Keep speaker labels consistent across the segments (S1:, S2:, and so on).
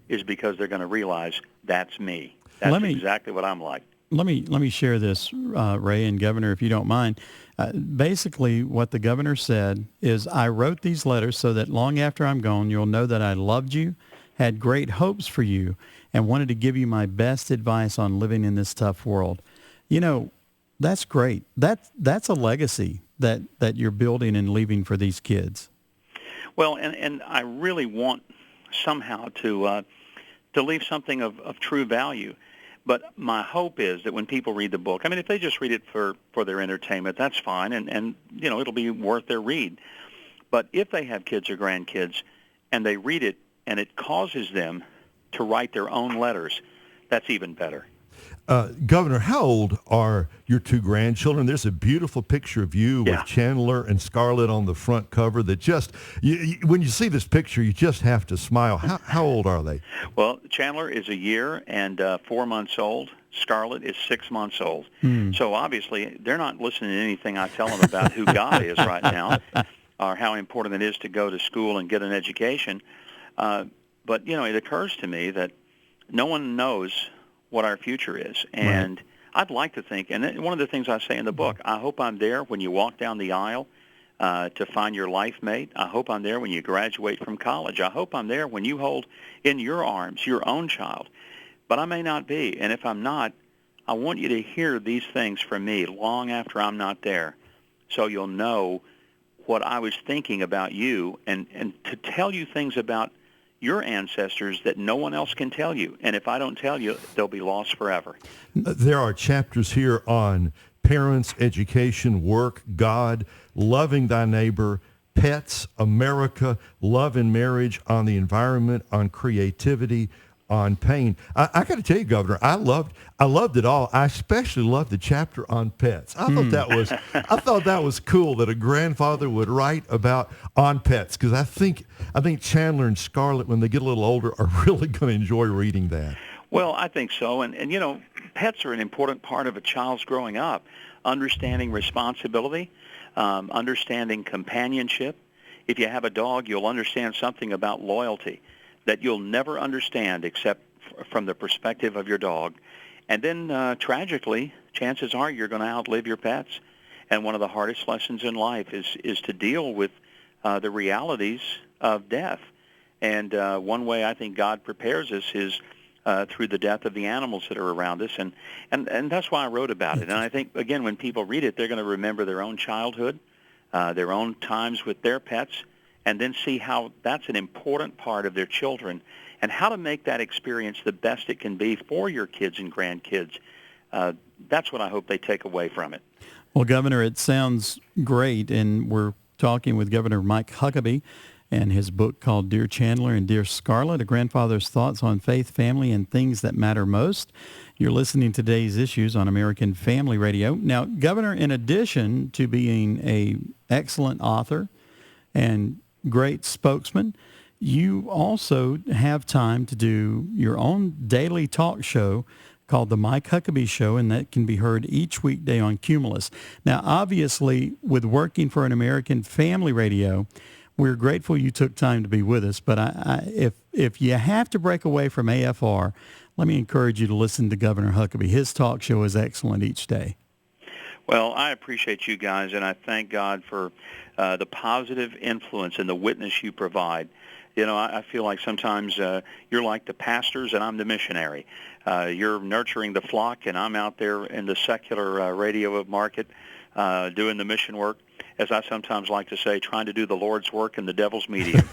S1: is because they're going to realize that's me. That's exactly what I'm like.
S2: Let me share this, Ray and Governor, if you don't mind. Basically, what the governor said is, I wrote these letters so that long after I'm gone, you'll know that I loved you, had great hopes for you, and wanted to give you my best advice on living in this tough world. You know, that's great. That's a legacy that you're building and leaving for these kids.
S1: Well, and I really want somehow to leave something of true value. But my hope is that when people read the book, I mean, if they just read it for their entertainment, that's fine, and you know, it'll be worth their read. But if they have kids or grandkids and they read it and it causes them to write their own letters, that's even better.
S3: Governor, how old are your two grandchildren? There's a beautiful picture of you with Chandler and Scarlett on the front cover that just, when you see this picture, you just have to smile. How old are they?
S1: Well, Chandler is 1 year and 4 months old. Scarlett is 6 months old. So obviously, they're not listening to anything I tell them about who God is right now or how important it is to go to school and get an education. But, you know, it occurs to me that no one knows what our future is. And I'd like to think, and one of the things I say in the book, I hope I'm there when you walk down the aisle to find your life mate. I hope I'm there when you graduate from college. I hope I'm there when you hold in your arms your own child. But I may not be. And if I'm not, I want you to hear these things from me long after I'm not there, so you'll know what I was thinking about you, and to tell you things about your ancestors that no one else can tell you. And if I don't tell you, they'll be lost forever.
S3: There are chapters here on parents, education, work, God, loving thy neighbor, pets, America, love and marriage, on the environment, on creativity, on pain. I got to tell you, Governor, I loved it all. I especially loved the chapter on pets. I thought that was cool that a grandfather would write about on pets, because I think Chandler and Scarlett, when they get a little older, are really going to enjoy reading that.
S1: Well, I think so. And you know, pets are an important part of a child's growing up, understanding responsibility, understanding companionship. If you have a dog, you'll understand something about loyalty that you'll never understand except from the perspective of your dog. And then, tragically, chances are you're going to outlive your pets. And one of the hardest lessons in life is to deal with the realities of death. And one way I think God prepares us is through the death of the animals that are around us. And that's why I wrote about it. And I think, again, when people read it, they're going to remember their own childhood, their own times with their pets, and then see how that's an important part of their children and how to make that experience the best it can be for your kids and grandkids. That's what I hope they take away from it.
S2: Well, Governor, it sounds great, and we're talking with Governor Mike Huckabee and his book called Dear Chandler and Dear Scarlett, A Grandfather's Thoughts on Faith, Family, and Things That Matter Most. You're listening to today's issues on American Family Radio. Now, Governor, in addition to being an excellent author and great spokesman, you also have time to do your own daily talk show called The Mike Huckabee Show, and that can be heard each weekday on Cumulus. Now, obviously, with working for an American Family Radio, we're grateful you took time to be with us, but if you have to break away from AFR, let me encourage you to listen to Governor Huckabee. His talk show is excellent each day.
S1: Well, I appreciate you guys, and I thank God for the positive influence and the witness you provide. You know, I feel like sometimes you're like the pastors and I'm the missionary. You're nurturing the flock, and I'm out there in the secular radio market doing the mission work, as I sometimes like to say, trying to do the Lord's work in the devil's medium.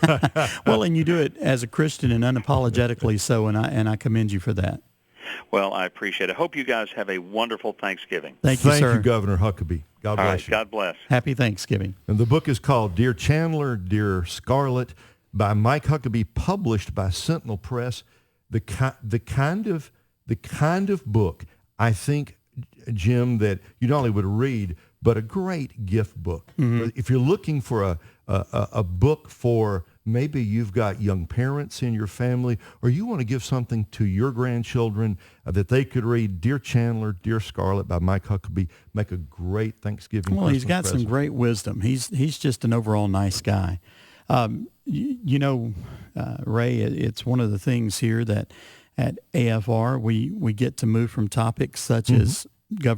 S2: Well, and you do it as a Christian and unapologetically so, and I commend you for that.
S1: Well, I appreciate it. Hope you guys have a wonderful Thanksgiving.
S2: Thank you, sir.
S3: Thank you, Governor Huckabee. God bless you.
S1: God bless.
S2: Happy Thanksgiving.
S3: And the book is called Dear Chandler, Dear Scarlett, by Mike Huckabee, published by Sentinel Press. The kind of book, I think, Jim, that you not only would read, but a great gift book. Mm-hmm. If you're looking for a book for maybe you've got young parents in your family, or you want to give something to your grandchildren that they could read, Dear Chandler, Dear Scarlett by Mike Huckabee, make a great Thanksgiving
S2: Well, he's got
S3: present.
S2: some great wisdom. He's just an overall nice guy. Ray, it's one of the things here that at AFR we get to move from topics such as government